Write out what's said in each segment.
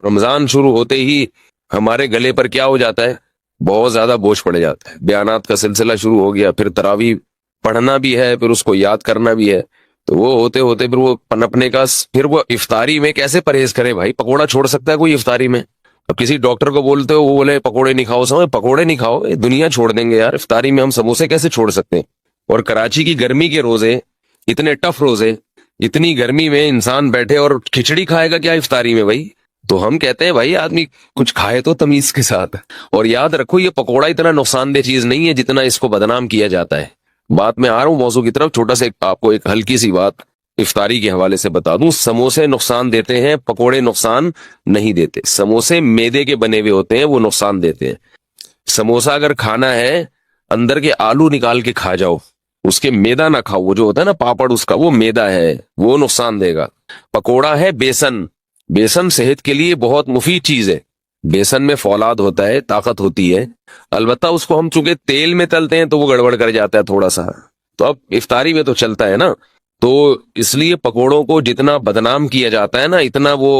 رمضان شروع ہوتے ہی ہمارے گلے پر کیا ہو جاتا ہے؟ بہت زیادہ بوجھ پڑ جاتا ہے، بیانات کا سلسلہ شروع ہو گیا، پھر تراویح پڑھنا بھی ہے، پھر اس کو یاد کرنا بھی ہے، تو وہ ہوتے ہوتے پھر وہ پنپنے کا، پھر وہ افطاری میں کیسے پرہیز کرے بھائی؟ پکوڑا چھوڑ سکتا ہے کوئی افطاری میں؟ اب کسی ڈاکٹر کو بولتے ہو، وہ بولے پکوڑے نہیں کھاؤ، سمجھ پکوڑے نہیں کھاؤ، یہ دنیا چھوڑ دیں گے یار، افطاری میں ہم سموسے کیسے چھوڑ سکتے ہیں؟ اور کراچی کی گرمی کے روزے، اتنے ٹف روزے، اتنی گرمی میں انسان بیٹھے اور کھچڑی کھائے گا کیا افطاری میں بھائی؟ تو ہم کہتے ہیں بھائی آدمی کچھ کھائے تو تمیز کے ساتھ، اور یاد رکھو یہ پکوڑا اتنا نقصان دہ چیز نہیں ہے جتنا اس کو بدنام کیا جاتا ہے۔ بات میں آ رہا ہوں موضوع کی طرف، چھوٹا سا آپ کو ایک ہلکی سی بات افطاری کے حوالے سے بتا دوں، سموسے نقصان دیتے ہیں، پکوڑے نقصان نہیں دیتے۔ سموسے میدے کے بنے ہوئے ہوتے ہیں، وہ نقصان دیتے ہیں۔ سموسا اگر کھانا ہے، اندر کے آلو نکال کے کھا جاؤ، اس کے میدا نہ کھاؤ، وہ جو ہوتا ہے نا پاپڑ، اس کا وہ میدا ہے، وہ نقصان دے گا۔ پکوڑا ہے بیسن، بیسن صحت کے لیے بہت مفید چیز ہے، بیسن میں فولاد ہوتا ہے، طاقت ہوتی ہے، البتہ اس کو ہم چونکہ تیل میں تلتے ہیں تو وہ گڑبڑ کر جاتا ہے تھوڑا سا، تو اب افطاری میں تو چلتا ہے نا، تو اس لیے پکوڑوں کو جتنا بدنام کیا جاتا ہے نا، اتنا وہ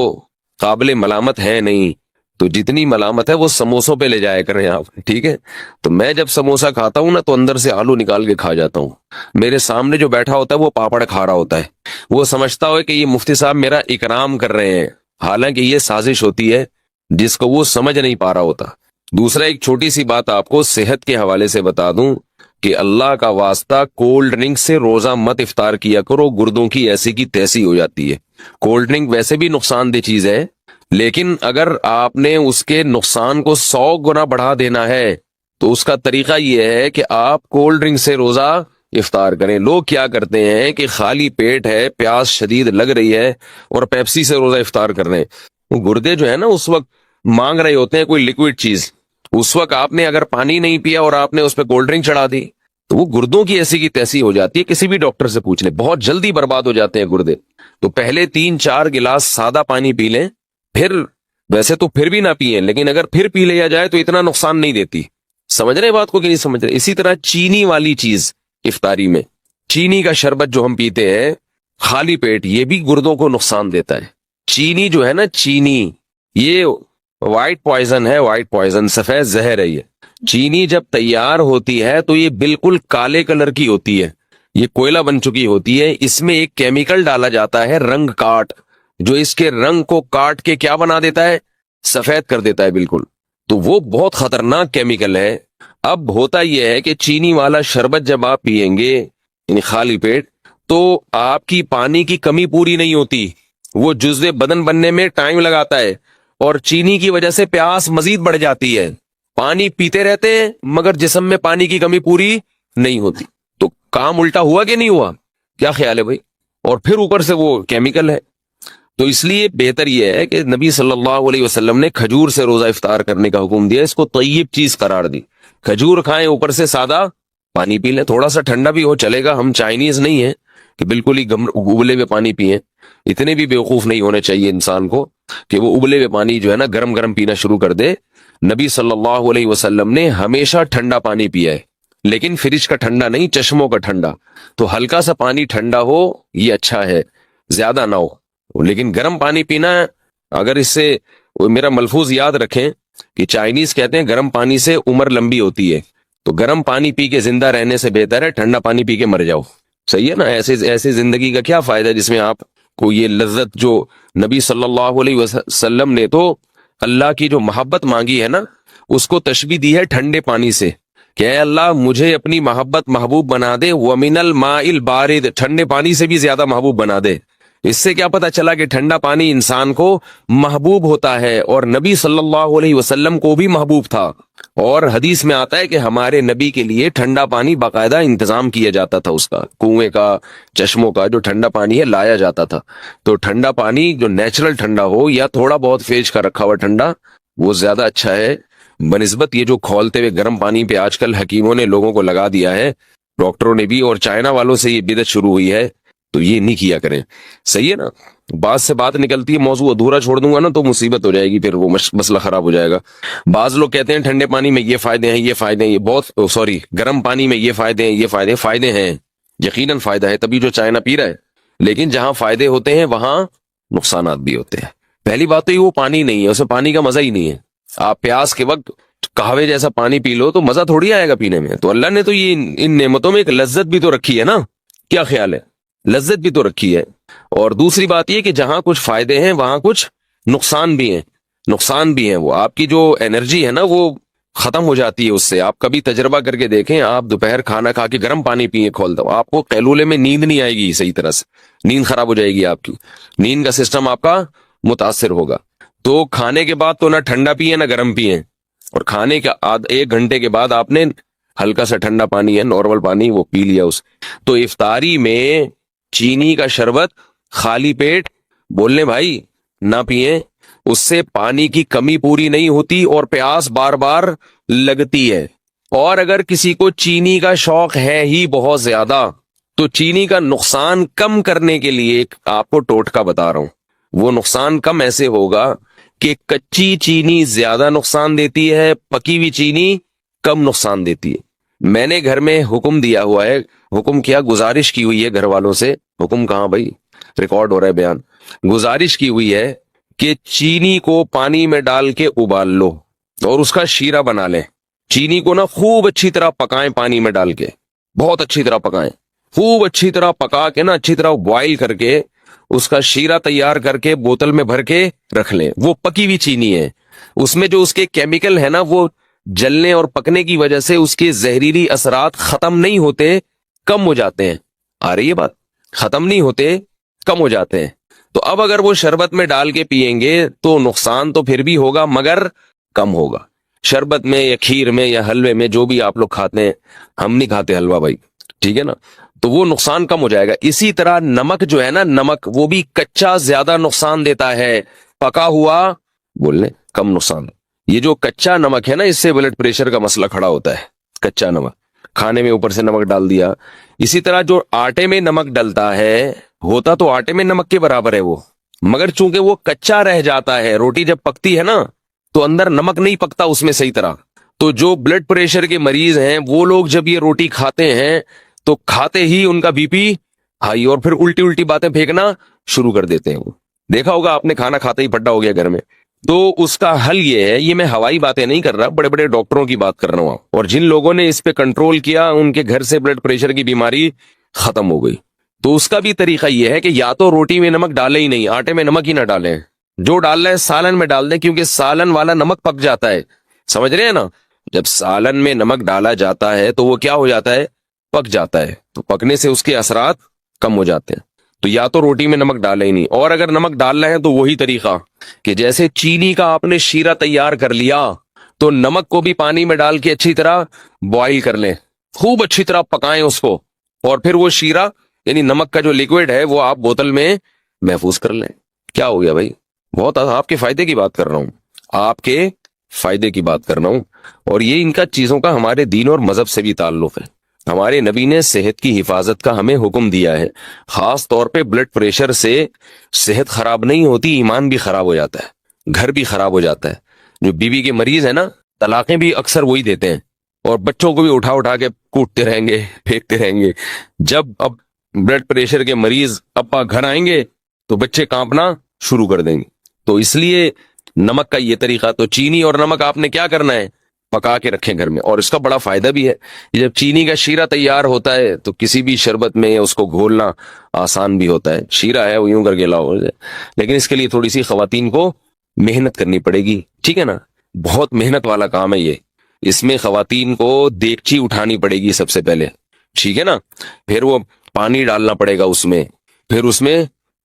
قابل ملامت ہے نہیں، تو جتنی ملامت ہے وہ سموسوں پہ لے جایا کریں آپ، ٹھیک ہے؟ تو میں جب سموسا کھاتا ہوں نا تو اندر سے آلو نکال کے کھا جاتا ہوں، میرے سامنے جو بیٹھا ہوتا ہے وہ پاپڑ کھا رہا ہوتا ہے، وہ سمجھتا ہو کہ یہ مفتی صاحب میرا اکرام کر رہے ہیں، حالانکہ یہ سازش ہوتی ہے جس کو وہ سمجھ نہیں پا رہا ہوتا۔ دوسرا ایک چھوٹی سی بات آپ کو صحت کے حوالے سے بتا دوں کہ اللہ کا واسطہ کولڈ ڈرنک سے روزہ مت افطار کیا کرو، گردوں کی ایسی کی تیسی ہو جاتی ہے۔ کولڈ ڈرنک ویسے بھی نقصان دہ چیز ہے، لیکن اگر آپ نے اس کے نقصان کو 100 گنا بڑھا دینا ہے تو اس کا طریقہ یہ ہے کہ آپ کولڈ ڈرنک سے روزہ افطار کریں۔ لوگ کیا کرتے ہیں کہ خالی پیٹ ہے، پیاس شدید لگ رہی ہے اور پیپسی سے روزہ افطار کر رہے ہیں، وہ گردے جو ہے نا اس وقت مانگ رہے ہوتے ہیں کوئی لیکوڈ چیز، اس وقت آپ نے اگر پانی نہیں پیا اور آپ نے اس پہ کولڈ ڈرنک چڑھا دی تو وہ گردوں کی ایسی کی تیسی ہو جاتی ہے، کسی بھی ڈاکٹر سے پوچھ لیں، بہت جلدی برباد ہو جاتے ہیں گردے۔ تو پہلے 3-4 گلاس سادہ پانی پی لیں، پھر ویسے تو پھر بھی نہ پیئیں، لیکن اگر پھر پی لیا جائے تو اتنا نقصان نہیں دیتی۔ سمجھ رہے بات کو کہ نہیں سمجھ رہے؟ اسی طرح چینی والی چیز افطاری میں، چینی کا شربت جو ہم پیتے ہیں خالی پیٹ، یہ بھی گردوں کو نقصان دیتا ہے۔ چینی جو ہے نا، چینی یہ وائٹ پوائزن ہے، وائٹ پوائزن، سفید زہر ہے یہ۔ چینی جب تیار ہوتی ہے تو یہ بالکل کالے کلر کی ہوتی ہے، یہ کوئلہ بن چکی ہوتی ہے، اس میں ایک کیمیکل ڈالا جاتا ہے رنگ کاٹ، جو اس کے رنگ کو کاٹ کے کیا بنا دیتا ہے؟ سفید کر دیتا ہے بالکل، تو وہ بہت خطرناک کیمیکل ہے۔ اب ہوتا یہ ہے کہ چینی والا شربت جب آپ پیئیں گے یعنی خالی پیٹ، تو آپ کی پانی کی کمی پوری نہیں ہوتی، وہ جزو بدن بننے میں ٹائم لگاتا ہے، اور چینی کی وجہ سے پیاس مزید بڑھ جاتی ہے، پانی پیتے رہتے ہیں مگر جسم میں پانی کی کمی پوری نہیں ہوتی، تو کام الٹا ہوا کہ نہیں ہوا؟ کیا خیال ہے بھائی؟ اور پھر اوپر سے وہ کیمیکل ہے۔ تو اس لیے بہتر یہ ہے کہ نبی صلی اللہ علیہ وسلم نے کھجور سے روزہ افطار کرنے کا حکم دیا، اس کو طیب چیز قرار دی، کھجور کھائیں، اوپر سے سادہ پانی پی لیں، تھوڑا سا ٹھنڈا بھی ہو چلے گا، ہم چائنیز نہیں ہیں کہ بالکل ہی ابلے ہوئے پانی پئیں، اتنے بھی بیوقوف نہیں ہونے چاہیے انسان کو کہ وہ ابلے ہوئے پانی جو ہے نا گرم گرم پینا شروع کر دے۔ نبی صلی اللہ علیہ وسلم نے ہمیشہ ٹھنڈا پانی پیا ہے، لیکن فریج کا ٹھنڈا نہیں، چشموں کا ٹھنڈا، تو ہلکا سا پانی ٹھنڈا ہو یہ اچھا ہے، زیادہ نہ ہو، لیکن گرم پانی پینا، اگر اس سے میرا ملفوظ یاد رکھیں کہ چائنیز کہتے ہیں گرم پانی سے عمر لمبی ہوتی ہے، تو گرم پانی پی کے زندہ رہنے سے بہتر ہے ٹھنڈا پانی پی کے مر جاؤ، صحیح ہے نا؟ ایسے زندگی کا کیا فائدہ جس میں آپ کو یہ لذت، جو نبی صلی اللہ علیہ وسلم نے تو اللہ کی جو محبت مانگی ہے نا، اس کو تشبیہ دی ہے ٹھنڈے پانی سے کہ اے اللہ مجھے اپنی محبت محبوب بنا دے، وَمِنَ الْمَاءِ الْبَارِدِ، ٹھنڈے پانی سے بھی زیادہ محبوب بنا دے۔ اس سے کیا پتا چلا کہ ٹھنڈا پانی انسان کو محبوب ہوتا ہے، اور نبی صلی اللہ علیہ وسلم کو بھی محبوب تھا، اور حدیث میں آتا ہے کہ ہمارے نبی کے لیے ٹھنڈا پانی باقاعدہ انتظام کیا جاتا تھا، اس کا کنویں کا، چشموں کا جو ٹھنڈا پانی ہے لایا جاتا تھا۔ تو ٹھنڈا پانی جو نیچرل ٹھنڈا ہو یا تھوڑا بہت فریج کا رکھا ہوا ٹھنڈا، وہ زیادہ اچھا ہے بنسبت یہ جو کھولتے ہوئے گرم پانی پہ آج کل حکیموں نے لوگوں کو لگا دیا ہے، ڈاکٹروں نے بھی، اور چائنا والوں سے یہ بدعت شروع ہوئی ہے، تو یہ نہیں کیا کریں، صحیح ہے نا؟ بعض سے بات نکلتی ہے، موضوع ادھورا چھوڑ دوں گا نا تو مصیبت ہو جائے گی، پھر وہ مسئلہ خراب ہو جائے گا۔ بعض لوگ کہتے ہیں ٹھنڈے پانی میں یہ فائدے ہیں، یہ فائدے ہیں، یہ بہت گرم پانی میں یہ فائدے ہیں، یہ فائدے ہیں، یقیناً فائدہ ہے، تبھی جو چائنا پی رہا ہے، لیکن جہاں فائدے ہوتے ہیں وہاں نقصانات بھی ہوتے ہیں۔ پہلی بات تو یہ وہ پانی نہیں ہے، اسے پانی کا مزہ ہی نہیں ہے. آپ پیاس کے وقت قہوے جیسا پانی پی لو تو مزہ تھوڑی آئے گا پینے میں. تو اللہ نے تو یہ ان نعمتوں میں ایک لذت بھی تو رکھی ہے نا. کیا خیال ہے؟ لذت بھی تو رکھی ہے. اور دوسری بات یہ کہ جہاں کچھ فائدے ہیں وہاں کچھ نقصان بھی ہیں. نقصان بھی ہیں. وہ آپ کی جو انرجی ہے نا وہ ختم ہو جاتی ہے اس سے. آپ کبھی تجربہ کر کے دیکھیں، آپ دوپہر کھانا کھا کے گرم پانی پیئے کھول دو، آپ کو قیلولے میں نیند نہیں آئے گی صحیح طرح سے، نیند خراب ہو جائے گی آپ کی، نیند کا سسٹم آپ کا متاثر ہوگا. تو کھانے کے بعد تو نہ ٹھنڈا پیئے نہ گرم پیئے، اور کھانے کے 1 گھنٹے کے بعد آپ نے ہلکا سا ٹھنڈا پانی ہے، نارمل پانی، وہ پی لیا اس. تو افطاری میں چینی کا شربت خالی پیٹ بولنے بھائی نہ پیئیں، اس سے پانی کی کمی پوری نہیں ہوتی اور پیاس بار بار لگتی ہے. اور اگر کسی کو چینی کا شوق ہے ہی بہت زیادہ تو چینی کا نقصان کم کرنے کے لیے ایک آپ کو ٹوٹکا بتا رہا ہوں. وہ نقصان کم ایسے ہوگا کہ کچی چینی زیادہ نقصان دیتی ہے، پکی ہوئی چینی کم نقصان دیتی ہے. میں نے گھر میں حکم دیا ہوا ہے، حکم کیا، گزارش کی ہوئی ہے گھر والوں سے. حکم کہاں بھائی، ریکارڈ ہو رہا ہے بیان. گزارش کی ہوئی ہے کہ چینی کو پانی میں ڈال کے ابال لو اور اس کا شیرہ بنا لیں. چینی کو نا خوب اچھی طرح پکائیں، پانی میں ڈال کے بہت اچھی طرح پکائیں، خوب اچھی طرح پکا کے نا اچھی طرح بوائل کر کے اس کا شیرہ تیار کر کے بوتل میں بھر کے رکھ لیں. وہ پکی ہوئی چینی ہے، اس میں جو اس کے کیمیکل ہے نا وہ جلنے اور پکنے کی وجہ سے اس کے زہریلی اثرات ختم نہیں ہوتے، کم ہو جاتے ہیں. آ رہی ہے بات؟ ختم نہیں ہوتے، کم ہو جاتے ہیں. تو اب اگر وہ شربت میں ڈال کے پیئیں گے تو نقصان تو پھر بھی ہوگا مگر کم ہوگا. شربت میں یا کھیر میں یا حلوے میں، جو بھی آپ لوگ کھاتے ہیں، ہم نہیں کھاتے حلوہ بھائی، ٹھیک ہے نا، تو وہ نقصان کم ہو جائے گا. اسی طرح نمک جو ہے نا، نمک وہ بھی کچا زیادہ نقصان دیتا ہے، پکا ہوا بولنے کم نقصان. یہ جو کچا نمک ہے نا، اس سے بلڈ پریشر کا مسئلہ کھڑا ہوتا ہے. کچا نمک کھانے میں اوپر سے نمک ڈال دیا. اسی طرح جو آٹے میں نمک ڈلتا ہے، ہوتا تو آٹے میں نمک کے برابر ہے وہ، مگر چونکہ وہ کچا رہ جاتا ہے، روٹی جب پکتی ہے نا تو اندر نمک نہیں پکتا اس میں صحیح طرح. تو جو بلڈ پریشر کے مریض ہیں وہ لوگ جب یہ روٹی کھاتے ہیں تو کھاتے ہی ان کا بی پی ہائی، اور پھر الٹی الٹی باتیں پھینکنا شروع کر دیتے ہیں. وہ دیکھا ہوگا آپ نے، کھانا کھاتے ہی پھڈا ہو گیا گھر میں. تو اس کا حل یہ ہے، یہ میں ہوائی باتیں نہیں کر رہا، بڑے بڑے ڈاکٹروں کی بات کر رہا ہوں، اور جن لوگوں نے اس پہ کنٹرول کیا ان کے گھر سے بلڈ پریشر کی بیماری ختم ہو گئی. تو اس کا بھی طریقہ یہ ہے کہ یا تو روٹی میں نمک ڈالے ہی نہیں، آٹے میں نمک ہی نہ ڈالیں، جو ڈال رہے ہیں سالن میں ڈال دیں، کیونکہ سالن والا نمک پک جاتا ہے. سمجھ رہے ہیں نا؟ جب سالن میں نمک ڈالا جاتا ہے تو وہ کیا ہو جاتا ہے، پک جاتا ہے. تو پکنے سے اس کے اثرات کم ہو جاتے ہیں. تو یا تو روٹی میں نمک ڈالے ہی نہیں، اور اگر نمک ڈال رہے ہیں تو وہی طریقہ کہ جیسے چینی کا آپ نے شیرہ تیار کر لیا تو نمک کو بھی پانی میں ڈال کے اچھی طرح بوائل کر لیں، خوب اچھی طرح پکائیں اس کو، اور پھر وہ شیرہ یعنی نمک کا جو لیکوڈ ہے وہ آپ بوتل میں محفوظ کر لیں. کیا ہو گیا بھائی؟ بہت آپ کے فائدے کی بات کر رہا ہوں، آپ کے فائدے کی بات کر رہا ہوں. اور یہ ان کا چیزوں کا ہمارے دین اور مذہب سے بھی تعلق ہے. ہمارے نبی نے صحت کی حفاظت کا ہمیں حکم دیا ہے، خاص طور پہ بلڈ پریشر سے صحت خراب نہیں ہوتی، ایمان بھی خراب ہو جاتا ہے، گھر بھی خراب ہو جاتا ہے. جو بیوی کے مریض ہیں نا، طلاقیں بھی اکثر وہی دیتے ہیں، اور بچوں کو بھی اٹھا اٹھا کے کوٹتے رہیں گے، پھینکتے رہیں گے. جب اب بلڈ پریشر کے مریض ابا گھر آئیں گے تو بچے کانپنا شروع کر دیں گے. تو اس لیے نمک کا یہ طریقہ، تو چینی اور نمک آپ نے کیا کرنا ہے، پکا کے رکھیں گھر میں. اور اس کا بڑا فائدہ بھی ہے، جب چینی کا شیرہ تیار ہوتا ہے تو کسی بھی شربت میں اس کو گھولنا آسان بھی ہوتا ہے. شیرہ ہے وہ یوں کر کے لاؤ، لیکن اس کے لیے تھوڑی سی خواتین کو محنت کرنی پڑے گی، ٹھیک ہے نا، بہت محنت والا کام ہے یہ. اس میں خواتین کو دیگچی اٹھانی پڑے گی سب سے پہلے، ٹھیک ہے نا، پھر وہ پانی ڈالنا پڑے گا اس میں، پھر اس میں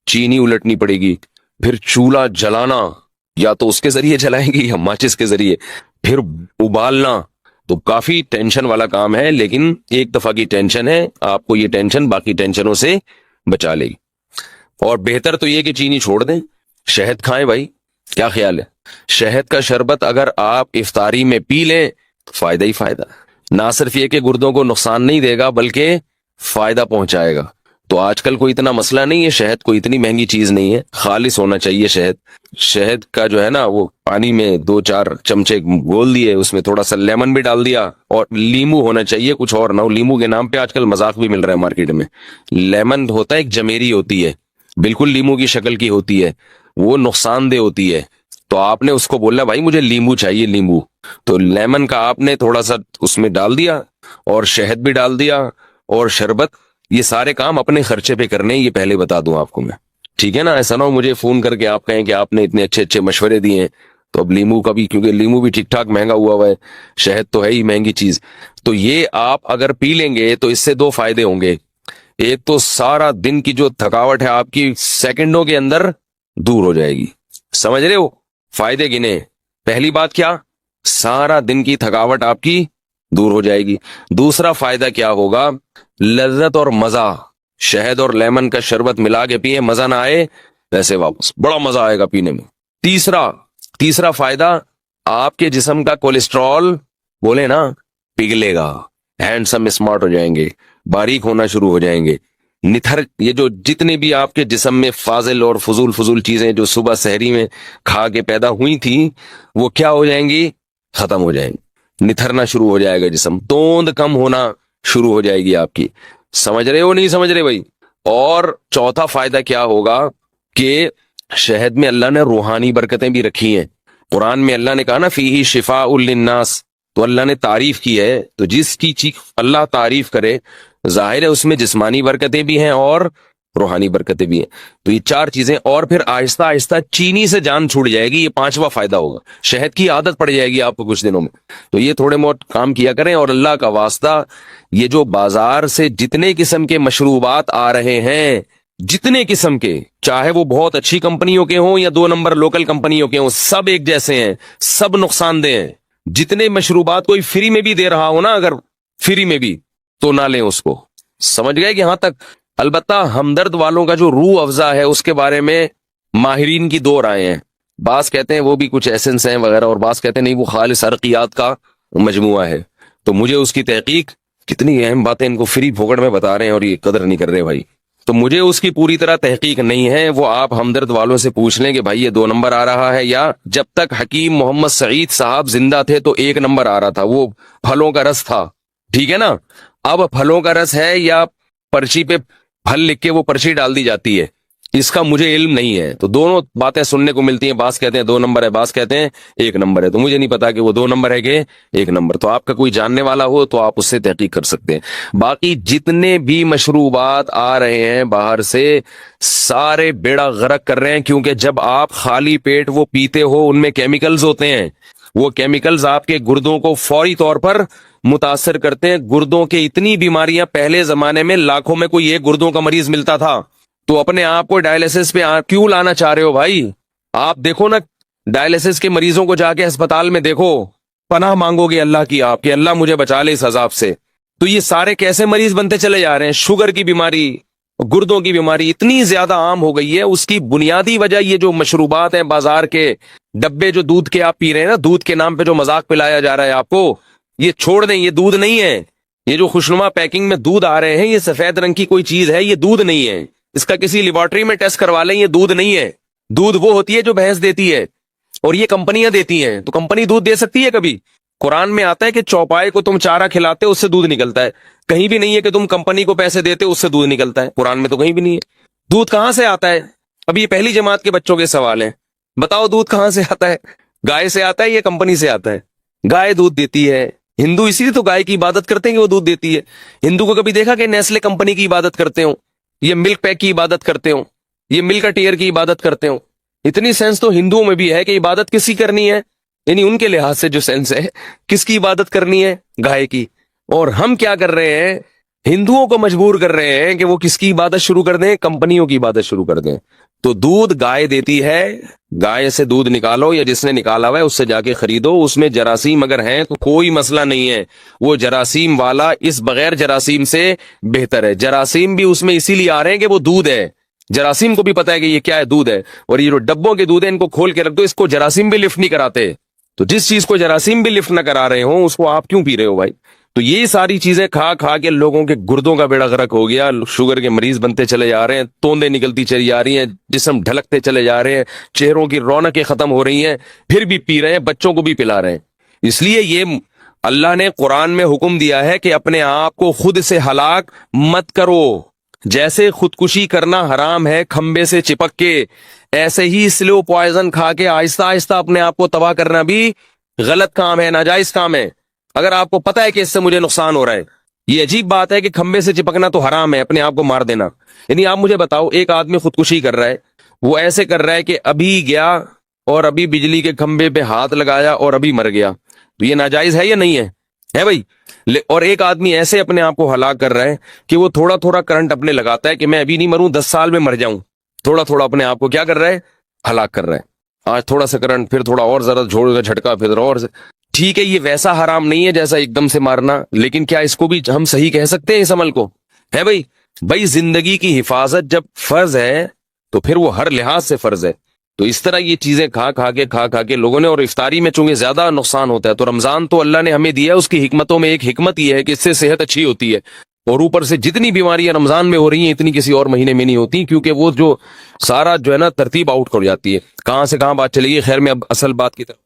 چینی الٹنی پڑے گی، پھر چولہا جلانا، یا تو اس کے ذریعے جلائیں گی یا ماچس کے ذریعے، پھر ابالنا. تو کافی ٹینشن والا کام ہے، لیکن ایک دفعہ کی ٹینشن ہے، آپ کو یہ ٹینشن باقی ٹینشنوں سے بچا لے گی. اور بہتر تو یہ کہ چینی چھوڑ دیں، شہد کھائیں بھائی. کیا خیال ہے؟ شہد کا شربت اگر آپ افطاری میں پی لیں فائدہ ہی فائدہ. نہ صرف یہ کہ گردوں کو نقصان نہیں دے گا بلکہ فائدہ پہنچائے گا. تو آج کل کوئی اتنا مسئلہ نہیں ہے، شہد کوئی اتنی مہنگی چیز نہیں ہے، خالص ہونا چاہیے شہد. شہد کا جو ہے نا وہ پانی میں 2-4 چمچے گھول دیے، اس میں تھوڑا سا لیمن بھی ڈال دیا، اور لیمو ہونا چاہیے، کچھ اور نہ ہو. لیمو کے نام پہ آج کل مذاق بھی مل رہا ہے مارکیٹ میں. لیمن ہوتا ہے ایک جمیری ہوتی ہے، بالکل لیمو کی شکل کی ہوتی ہے، وہ نقصان دہ ہوتی ہے. تو آپ نے اس کو بولنا بھائی مجھے لیمبو چاہیے, لیمبو, تو لیمن کا آپ نے تھوڑا سا اس میں ڈال دیا, اور شہد بھی ڈال دیا, اور شربت. یہ سارے کام اپنے خرچے پہ کرنے ہیں, یہ پہلے بتا دوں آپ کو میں, ٹھیک ہے نا. ایسا نہ ہو مجھے فون کر کے آپ کہیں کہ آپ نے اتنے اچھے اچھے مشورے دیے ہیں, تو اب لیمو کا بھی, کیونکہ لیمو بھی ٹھیک ٹھاک مہنگا ہوا ہے, شہد تو ہے ہی مہنگی چیز. تو یہ آپ اگر پی لیں گے تو اس سے دو فائدے ہوں گے. ایک تو سارا دن کی جو تھکاوٹ ہے آپ کی سیکنڈوں کے اندر دور ہو جائے گی. سمجھ رہے ہو فائدے گنے؟ پہلی بات کیا, سارا دن کی تھکاوٹ آپ کی دور ہو جائے گی. دوسرا فائدہ کیا ہوگا, لذت اور مزہ. شہد اور لیمن کا شربت ملا کے پیئے, مزہ نہ آئے ویسے واپس بڑا مزہ آئے گا پینے میں. تیسرا فائدہ, آپ کے جسم کا کولیسٹرول بولے نا پگھلے گا, ہینڈسم اسمارٹ ہو جائیں گے, باریک ہونا شروع ہو جائیں گے. نتھر, یہ جو جتنے بھی آپ کے جسم میں فاضل اور فضول چیزیں جو صبح سحری میں کھا کے پیدا ہوئی تھیں, وہ کیا ہو جائیں گی, ختم ہو جائیں گی. نتھرنا شروع ہو جائے گا جسم, توند کم ہونا شروع ہو جائے گی آپ کی. سمجھ رہے ہو نہیں سمجھ رہے بھائی؟ اور چوتھا فائدہ کیا ہوگا کہ شہد میں اللہ نے روحانی برکتیں بھی رکھی ہیں. قرآن میں اللہ نے کہا نا فیہ شفاء للناس, تو اللہ نے تعریف کی ہے. تو جس کی چیز اللہ تعریف کرے, ظاہر ہے اس میں جسمانی برکتیں بھی ہیں اور روحانی برکتیں بھی ہیں. تو یہ چار چیزیں, اور پھر آہستہ آہستہ چینی سے جان چھوٹ جائے گی. یہ پانچواں فائدہ ہوگا, شہد کی عادت پڑ جائے گی آپ کو کچھ دنوں میں. تو یہ تھوڑے بہت کام کیا کریں. اور اللہ کا واسطہ, یہ جو بازار سے جتنے قسم کے مشروبات آ رہے ہیں, جتنے قسم کے, چاہے وہ بہت اچھی کمپنیوں کے ہوں یا 2 نمبر لوکل کمپنیوں کے ہوں, سب ایک جیسے ہیں, سب نقصان دہ ہیں. جتنے مشروبات کوئی فری میں بھی دے رہا ہو نا, اگر فری میں بھی, تو نہ لیں اس کو. سمجھ گئے کہ یہاں تک؟ البتہ ہمدرد والوں کا جو روح افزا ہے اس کے بارے میں ماہرین کی 2 رائے ہیں. بعض کہتے ہیں وہ بھی کچھ ایسنس ہیں وغیرہ, اور بعض کہتے ہیں نہیں وہ خالص عرقیات کا مجموعہ ہے. تو مجھے اس کی تحقیق, کتنی اہم باتیں ان کو فری پھوکڑ میں بتا رہے ہیں اور یہ قدر نہیں کر رہے بھائی. تو مجھے اس کی پوری طرح تحقیق نہیں ہے. وہ آپ ہمدرد والوں سے پوچھ لیں کہ بھائی یہ 2 نمبر آ رہا ہے, یا جب تک حکیم محمد سعید صاحب زندہ تھے تو 1 نمبر آ رہا تھا, وہ پھلوں کا رس تھا. ٹھیک ہے نا. اب پھلوں کا رس ہے یا پرچی پہ پھل لکھ کے وہ پرچی ڈال دی جاتی ہے, اس کا مجھے علم نہیں ہے. تو دونوں باتیں سننے کو ملتی ہیں, بعض کہتے ہیں 2 نمبر ہے, بعض کہتے ہیں 1 نمبر ہے. تو مجھے نہیں پتا کہ وہ 2 نمبر ہے کہ 1 نمبر. تو آپ کا کوئی جاننے والا ہو تو آپ اس سے تحقیق کر سکتے ہیں. باقی جتنے بھی مشروبات آ رہے ہیں باہر سے, سارے بیڑا غرق کر رہے ہیں. کیونکہ جب آپ خالی پیٹ وہ پیتے ہو, ان میں کیمیکلز ہوتے ہیں. وہ کیمیکلز آپ کے گردوں کو فوری طور پر متاثر کرتے ہیں. گردوں کے اتنی بیماریاں, پہلے زمانے میں لاکھوں میں کوئی ایک گردوں کا مریض ملتا تھا. تو اپنے آپ کو ڈائلیسس پہ کیوں لانا چاہ رہے ہو بھائی؟ آپ دیکھو نا, ڈائلیسس کے مریضوں کو جا کے ہسپتال میں دیکھو, پناہ مانگو گے اللہ کی آپ کہ اللہ مجھے بچا لے اس عذاب سے. تو یہ سارے کیسے مریض بنتے چلے جا رہے ہیں؟ شوگر کی بیماری, گردوں کی بیماری اتنی زیادہ عام ہو گئی ہے. اس کی بنیادی وجہ یہ جو مشروبات ہیں بازار کے ڈبے, جو دودھ کے آپ پی رہے ہیں نا, دودھ کے نام پہ جو مذاق پلایا جا رہا ہے آپ کو, یہ چھوڑ دیں. یہ دودھ نہیں ہے. یہ جو خوشنما پیکنگ میں دودھ آ رہے ہیں, یہ سفید رنگ کی کوئی چیز ہے, یہ دودھ نہیں ہے. اس کا کسی لیبارٹری میں ٹیسٹ کروا لیں, یہ دودھ نہیں ہے. دودھ وہ ہوتی ہے جو بھینس دیتی ہے, اور یہ کمپنیاں دیتی ہیں. تو کمپنی دودھ دے سکتی ہے کبھی؟ قرآن میں آتا ہے کہ چوپائے کو تم چارہ کھلاتے اس سے دودھ نکلتا ہے. کہیں بھی نہیں ہے کہ تم کمپنی کو پیسے دیتے اس سے دودھ نکلتا ہے. قرآن میں تو کہیں بھی نہیں ہے. دودھ کہاں سے آتا ہے؟ اب یہ پہلی جماعت کے بچوں کے سوال ہیں. بتاؤ دودھ کہاں سے آتا ہے؟ گائے سے آتا ہے یا کمپنی سے آتا ہے؟ گائے دودھ دیتی ہے. ہندو اسی لیے تو گائے کی عبادت کرتے ہیں کہ وہ دودھ دیتی ہے. ہندو کو کبھی دیکھا کہ نیسلے کمپنی کی عبادت کرتے ہوں, یہ ملک پیک کی عبادت کرتے ہوں, یہ ملک ٹیئر کی عبادت کرتے ہوں؟ اتنی سینس تو ہندوؤں میں بھی ہے کہ عبادت کس کی کرنی ہے, یعنی ان کے لحاظ سے جو سینس ہے, کس کی عبادت کرنی ہے؟ گائے کی. اور ہم کیا کر رہے ہیں, ہندوؤں کو مجبور کر رہے ہیں کہ وہ کس کی عبادت شروع کر دیں, کمپنیوں کی عبادت شروع کر دیں. تو دودھ گائے دیتی ہے, گائے سے دودھ نکالو یا جس نے نکالا ہوا ہے اس سے جا کے خریدو. اس میں جراثیم اگر ہیں تو کوئی مسئلہ نہیں ہے, وہ جراثیم والا اس بغیر جراثیم سے بہتر ہے. جراثیم بھی اس میں اسی لیے آ رہے ہیں کہ وہ دودھ ہے. جراثیم کو بھی پتا ہے کہ یہ کیا ہے, دودھ ہے. اور یہ جو ڈبوں کے دودھ ہے ان کو کھول کے رکھ دو, اس کو جراثیم بھی لفٹ نہیں کراتے. تو جس چیز کو جراثیم بھی لفٹ نہ کرا رہے ہوں اس کو آپ کیوں پی رہے ہو بھائی؟ تو یہ ساری چیزیں کھا کھا کے لوگوں کے گردوں کا بیڑا غرق ہو گیا. شوگر کے مریض بنتے چلے جا رہے ہیں, توندیں نکلتی چلی جا رہی ہیں, جسم ڈھلکتے چلے جا رہے ہیں, چہروں کی رونقیں ختم ہو رہی ہیں, پھر بھی پی رہے ہیں, بچوں کو بھی پلا رہے ہیں. اس لیے یہ اللہ نے قرآن میں حکم دیا ہے کہ اپنے آپ کو خود سے ہلاک مت کرو. جیسے خودکشی کرنا حرام ہے کھمبے سے چپک کے، ایسے ہی سلو پوائزن کھا کے آہستہ آہستہ اپنے آپ کو تباہ کرنا بھی غلط کام ہے، ناجائز کام ہے، اگر آپ کو پتا ہے کہ اس سے مجھے نقصان ہو رہا ہے۔ یہ عجیب بات ہے کہ کھمبے سے چپکنا تو حرام ہے، اپنے آپ کو مار دینا۔ یعنی آپ مجھے بتاؤ، ایک آدمی خودکشی کر رہا ہے، وہ ایسے کر رہا ہے کہ ابھی گیا اور ابھی بجلی کے کھمبے پہ ہاتھ لگایا اور ابھی مر گیا، تو یہ ناجائز ہے یا نہیں ہے بھائی؟ اور ایک آدمی ایسے اپنے آپ کو ہلاک کر رہا ہے کہ وہ تھوڑا تھوڑا کرنٹ اپنے لگاتا ہے کہ میں ابھی نہیں مروں، 10 سال میں مر جاؤں، تھوڑا تھوڑا اپنے آپ کو کیا کر رہا ہے، ہلاک کر رہا ہے۔ آج تھوڑا سا کرنٹ، پھر تھوڑا اور ذرا جھوڑ کا جھٹکا، پھر اور ٹھیک ہے، یہ ویسا حرام نہیں ہے جیسا ایک دم سے مارنا، لیکن کیا اس کو بھی ہم صحیح کہہ سکتے ہیں اس عمل کو؟ ہے بھائی زندگی کی حفاظت جب فرض ہے تو پھر وہ ہر لحاظ سے فرض ہے۔ تو اس طرح یہ چیزیں کھا کے لوگوں نے، اور افطاری میں چونکہ زیادہ نقصان ہوتا ہے، تو رمضان تو اللہ نے ہمیں دیا، اس کی حکمتوں میں ایک حکمت یہ ہے کہ اس سے صحت اچھی ہوتی ہے، اور اوپر سے جتنی بیماریاں رمضان میں ہو رہی ہیں اتنی کسی اور مہینے میں نہیں ہوتی، کیونکہ وہ جو سارا جو ہے نا ترتیب آؤٹ کر جاتی ہے۔ کہاں سے کہاں بات چلے گی، خیر میں اب اصل بات کی طرف